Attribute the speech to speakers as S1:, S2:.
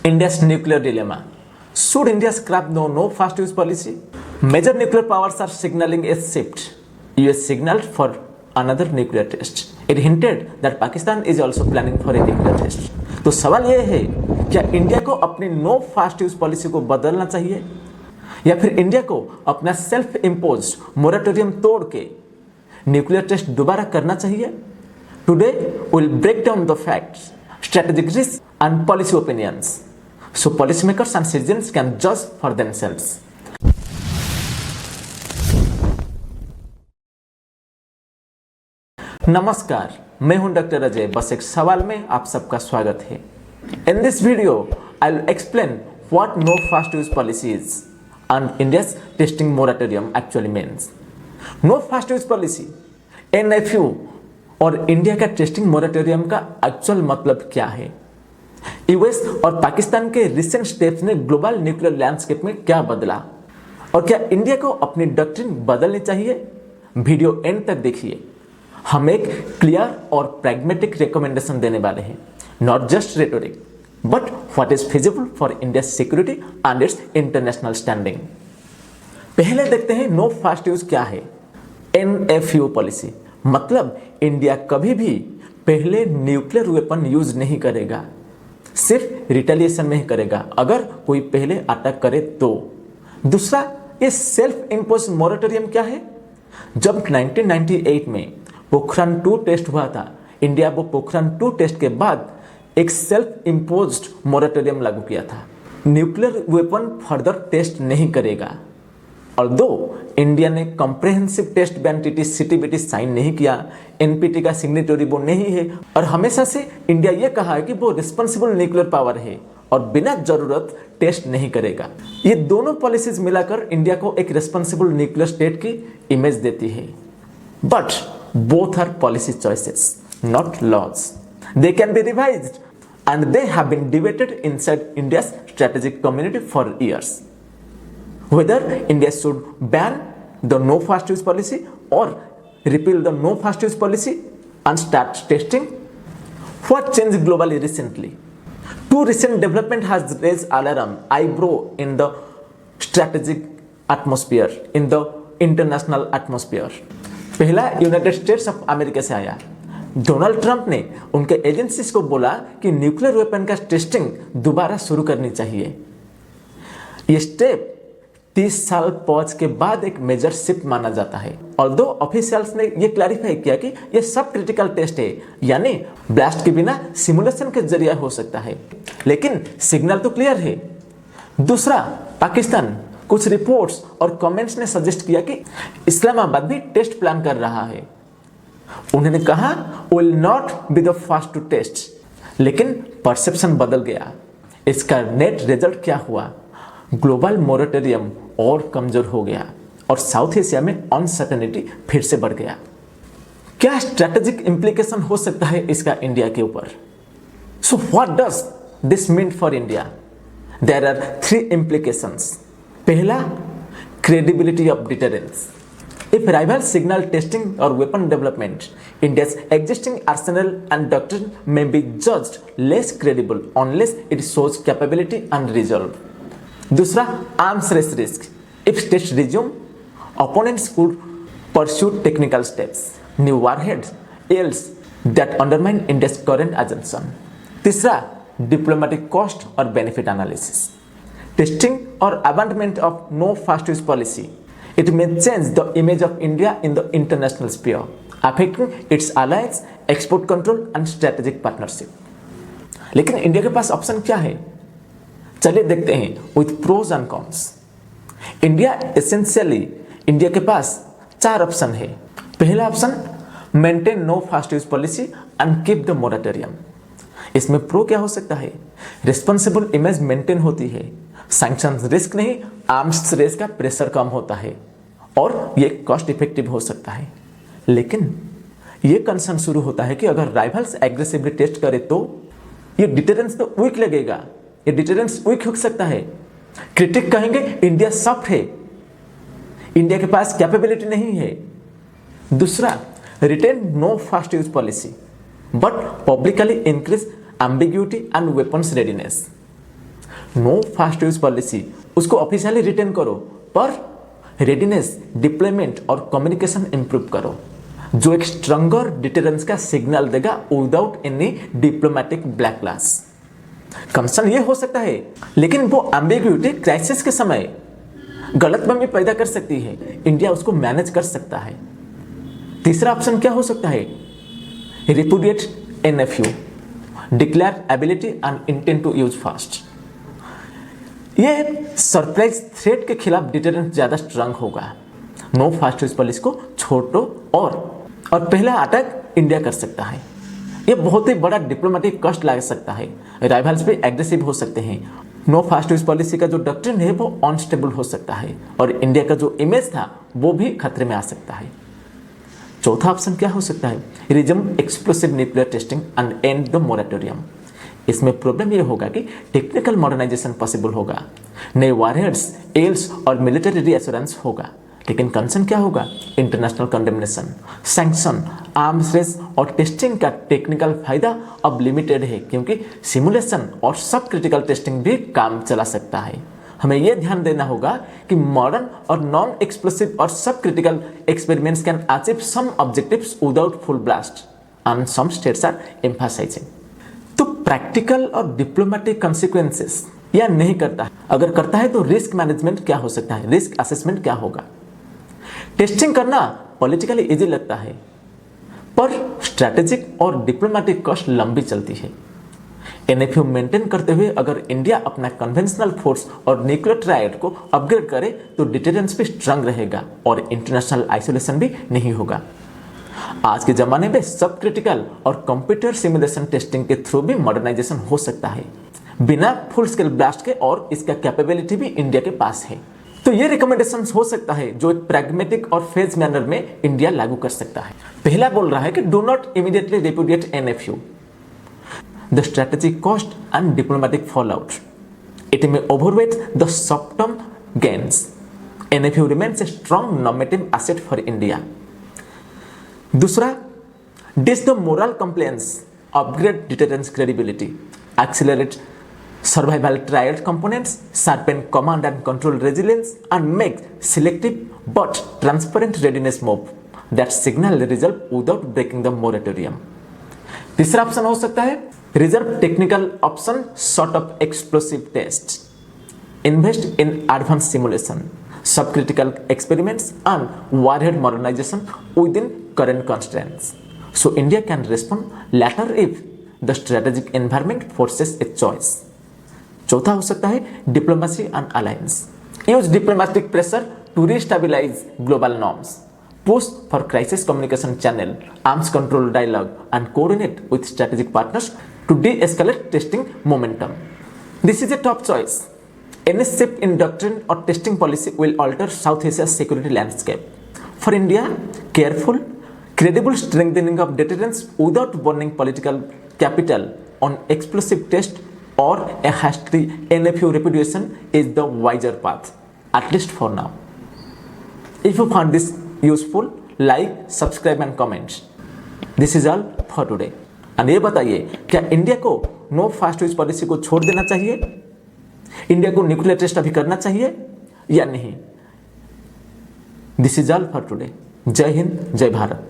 S1: India's nuclear dilemma. Should India scrap no fast use policy? Major nuclear powers are signaling a shift. US signaled for another nuclear test. It hinted that Pakistan is also planning for a nuclear test. तो सवाल ये है, क्या India को अपनी no first use policy को बदलना चाहिए या फिर इंडिया को अपना सेल्फ इम्पोज मोरेटोरियम तोड़ के न्यूक्लियर टेस्ट दोबारा करना चाहिए? Today will break down the facts, strategic risks and policy opinions so policymakers and citizens can judge for themselves. नमस्कार, मैं हूं डॉक्टर अजय। बस एक सवाल में आप सबका स्वागत है। In this video I will explain what no first use policy is and India's testing moratorium actually means. No first use policy NFU और इंडिया का टेस्टिंग मोरेटोरियम का एक्चुअल मतलब क्या है? यूएस और पाकिस्तान के रिसेंट स्टेप्स ने ग्लोबल न्यूक्लियर लैंडस्केप में क्या बदला और क्या इंडिया को अपनी डॉक्ट्रिन बदलनी चाहिए? वीडियो एंड तक देखिए। हम एक क्लियर और प्रैग्मेटिक रिकमेंडेशन देने वाले हैं, not just rhetoric but what is feasible for India security and it's international standing. पहले देखते हैं नो फास्ट यूज क्या है। NFU पॉलिसी मतलब इंडिया कभी भी पहले न्यूक्लियर वेपन यूज नहीं करेगा, सिर्फ रिटेलिएशन में ही करेगा अगर कोई पहले अटैक करे तो। दूसरा, ये सेल्फ इम्पोज मोरेटोरियम क्या है? जब 1998 में पोखरण 2 टेस्ट हुआ था, इंडिया वो पोखरण 2 टेस्ट के बाद एक सेल्फ इम्पोज्ड मोरेटोरियम लागू किया था। न्यूक्लियर वेपन फर्दर टेस्ट नहीं करेगा। ऑल्दो इंडिया ने comprehensive test ban CTBT sign नहीं किया, NPT का सिग्नेटरी वो नहीं है और हमेशा से इंडिया ये कहा है कि वो रिस्पॉन्सिबल न्यूक्लियर पावर है और बिना जरूरत टेस्ट नहीं करेगा। ये दोनों पॉलिसीज मिलाकर इंडिया को एक रिस्पॉन्सिबल न्यूक्लियर स्टेट की इमेज देती है। But both are policy choices, not laws. They can be revised and they have been debated inside India's strategic community for years. Whether India should ban the no fast use policy or repeal the no fast use policy and start testing. What changed globally recently? Two recent development has raised alarm eyebrow in the strategic atmosphere, in the international atmosphere. पहला United states of America से आया। Donald Trump ने उनके agencies को बोला कि nuclear weapon का testing दोबारा शुरू करनी चाहिए। ये स्टेप 30 साल पॉज के बाद एक मेजर शिफ्ट माना जाता है। ऑल्दो ऑफिशियल्स ने ये क्लैरिफाई किया कि ये सब क्रिटिकल टेस्ट है, यानी ब्लास्ट के बिना सिमुलेशन के जरिए हो सकता है, लेकिन सिग्नल तो क्लियर है। दूसरा, पाकिस्तान कुछ रिपोर्ट्स और कमेंट्स ने सजेस्ट किया कि इस्लामाबाद भी टेस्ट प्लान कर रहा है। उन्होंने कहा will not be the first to test, लेकिन परसेप्शन बदल गया। इसका नेट रिजल्ट क्या हुआ? ग्लोबल मोरेटोरियम और कमजोर हो गया और साउथ एशिया में अनसर्टेनिटी फिर से बढ़ गया। क्या स्ट्रेटेजिक इंप्लीकेशन हो सकता है इसका इंडिया के ऊपर? So what does this mean for India? There are 3 implications. पहला, credibility of deterrence. If rival signal testing or weapon development, India's existing arsenal and doctrine may be judged less credible unless it shows capability and resolve. दूसरा, arms race risk. If tests resume, opponents could pursue technical steps, new warheads, else that undermine India's current assumption. तीसरा, diplomatic cost or benefit analysis. Testing or abandonment of no fast use policy, it may change the image of India in the international sphere, affecting its allies, export control and strategic partnership. लेकिन India के पास option क्या है? चलिए देखते हैं with pros and cons. India के पास 4 option है। पहला option, maintain no first use policy and keep the moratorium. इसमें प्रो क्या हो सकता है? रिस्पॉन्सिबल इमेज मेंटेन होती है, सैंक्शन रिस्क नहीं, आर्म्स रेस का प्रेशर कम होता है और ये कॉस्ट इफेक्टिव हो सकता है। लेकिन ये कंसर्न शुरू होता है कि अगर राइवल्स एग्रेसिवली टेस्ट करे तो ये डिटरेंस तो वीक लगेगा, ये डिटरेंस वीक हो सकता है। क्रिटिक कहेंगे इंडिया सॉफ्ट है, इंडिया के पास कैपेबिलिटी नहीं है। दूसरा, retain no first use policy but publicly increase ambiguity and weapons readiness. No first use policy उसको ऑफिशियली रिटेन करो, पर रेडीनेस, डिप्लॉयमेंट और कम्युनिकेशन इंप्रूव करो, जो एक स्ट्रॉन्गर डिटरेंस का सिग्नल देगा without any diplomatic backlash. Concern ये हो सकता है, लेकिन वो एम्बिग्यूटी क्राइसिस के समय गलतफहमी पैदा कर सकती है। इंडिया उसको मैनेज कर सकता है। तीसरा ऑप्शन क्या हो सकता है? Repudiate NFU, declare ability and intent to use first. ये सरप्राइज थ्रेट के खिलाफ डिटरेंस ज्यादा स्ट्रांग होगा। नो फास्ट यूज पॉलिसी को छोड़ दो और पहला अटैक इंडिया कर सकता है। ये बहुत ही बड़ा डिप्लोमेटिक कॉस्ट ला सकता है। राइवल्स भी एग्रेसिव हो सकते हैं। नो फास्ट यूज पॉलिसी का जो डॉक्ट्रिन है वो अनस्टेबल हो सकता है और इंडिया का जो इमेज था वो भी खतरे में आ सकता है। चौथा ऑप्शन क्या हो सकता है? Resume explosive nuclear testing and and the moratorium. इसमें प्रॉब्लम ये होगा कि टेक्निकल मॉडर्नाइजेशन पॉसिबल होगा, नए वॉरहेड्स, एल्स और मिलिट्री रीअश्योरेंस होगा, लेकिन कंसर्न क्या होगा? International condemnation, sanction, arms race और टेस्टिंग का टेक्निकल फायदा अब लिमिटेड है, क्योंकि सिमुलेशन और सब क्रिटिकल टेस्टिंग भी काम चला सकता है। हमें यह ध्यान देना होगा कि मॉडर्न और नॉन एक्सप्लोसिव और sub critical experiments can achieve some objectives without full blast and some states are emphasizing. तो प्रैक्टिकल और डिप्लोमेटिक कॉन्सिक्वेंसेस या नहीं करता है, अगर करता है तो रिस्क मैनेजमेंट क्या हो सकता है, रिस्क असेसमेंट क्या होगा? टेस्टिंग करना पॉलिटिकली इजी लगता है, पर स्ट्रैटेजिक और डिप्लोमेटिक कॉस्ट लंबी चलती है। NFU मेंटेन करते हुए अगर इंडिया अपना कन्वेंशनल फोर्स और न्यूक्लियर ट्रायड को अपग्रेड करे तो डिटरेंस भी स्ट्रांग रहेगा और इंटरनेशनल आइसोलेशन भी नहीं होगा। आज के जमाने में सब क्रिटिकल और कंप्यूटर सिमुलेशन टेस्टिंग के थ्रू भी मॉडर्नाइजेशन हो सकता है बिना फुल स्केल ब्लास्ट के, और इसका कैपेबिलिटी भी इंडिया के पास है। तो ये रिकमेंडेशन हो सकता है जो एक प्रैग्मेटिक और फेज मैनर में इंडिया लागू कर सकता है। पहला बोल रहा है कि do not immediately रिपुडिएट NFU, the strategic cost and diplomatic fallout. It may overweight the short-term gains. NFU remains a strong normative asset for India. दूसरा, ditch the moral complaints, upgrade deterrence credibility, accelerate survival triad components, sharpen command and control resilience, and make selective but transparent readiness move that signal the result without breaking the moratorium. तीसरा option हो सकता है reserve technical option sort of explosive test, invest in advance simulation, sub critical experiments and warhead modernisation within current constraints, so India can respond later if the strategic environment forces a choice. चौथा हो सकता है diplomacy and alliance, use diplomatic pressure to restabilise global norms, push for crisis communication channel, arms control dialogue, and coordinate with strategic partners to de-escalate testing momentum. This is a top choice. Any shift in doctrine or testing policy will alter South Asia's security landscape. For India, careful, credible strengthening of deterrence without burning political capital on explosive test or a hasty NFU repudiation is the wiser path, at least for now. If you found this useful, like, subscribe and comments. This is all for today. And ये बताइए, क्या India को no first use policy को छोड़ देना चाहिए? India को nuclear test अभी करना चाहिए या नहीं? This is all for today. जय हिंद, जय भारत।